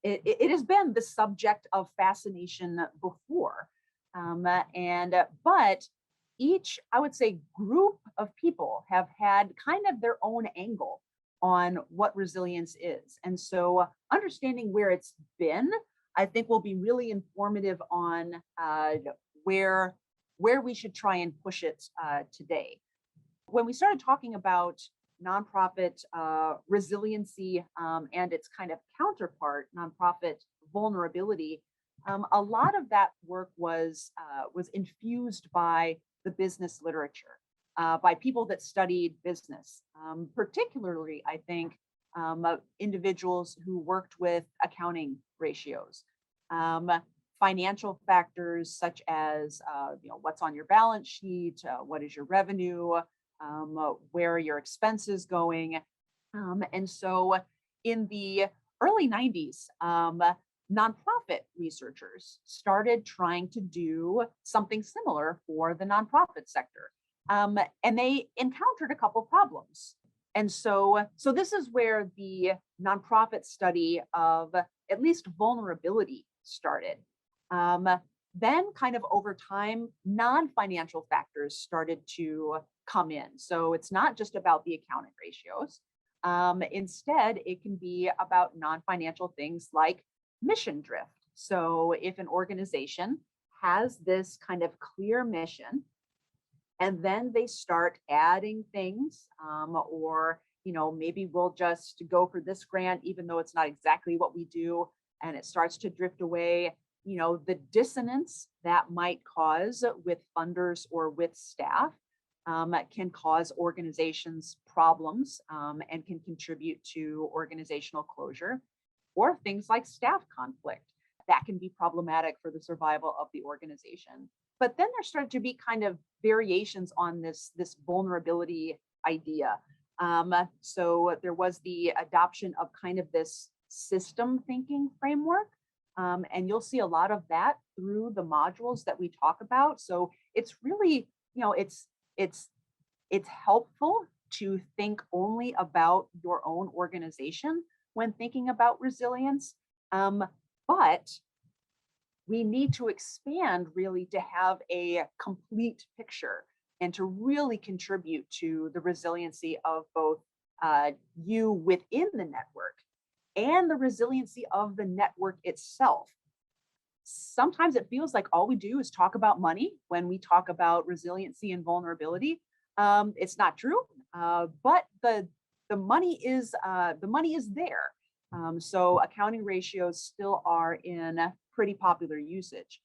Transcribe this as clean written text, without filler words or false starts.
it has been the subject of fascination before. But each, I would say, group of people have had kind of their own angle on what resilience is. And so understanding where it's been, I think will be really informative on where we should try and push it today. When we started talking about nonprofit resiliency and its kind of counterpart, nonprofit vulnerability, a lot of that work was infused by the business literature, by people that studied business, particularly, I think, individuals who worked with accounting ratios, financial factors such as what's on your balance sheet, what is your revenue, where are your expenses going. And so in the early 90s, nonprofit researchers started trying to do something similar for the nonprofit sector. And they encountered a couple problems. And so this is where the nonprofit study of at least vulnerability started. Then kind of over time, non-financial factors started to come in. So it's not just about the accounting ratios. Instead, it can be about non-financial things like mission drift. So if an organization has this kind of clear mission, and then they start adding things, or maybe we'll just go for this grant, even though it's not exactly what we do, and it starts to drift away. The dissonance that might cause with funders or with staff can cause organizations problems and can contribute to organizational closure, or things like staff conflict that can be problematic for the survival of the organization. But then there started to be kind of variations on this vulnerability idea. So there was the adoption of kind of this system thinking framework. And you'll see a lot of that through the modules that we talk about. So it's really, it's helpful to think only about your own organization when thinking about resilience. But we need to expand really to have a complete picture and to really contribute to the resiliency of both you within the network and the resiliency of the network itself. Sometimes it feels like all we do is talk about money when we talk about resiliency and vulnerability. It's not true, but the money is there. So accounting ratios still are in pretty popular usage.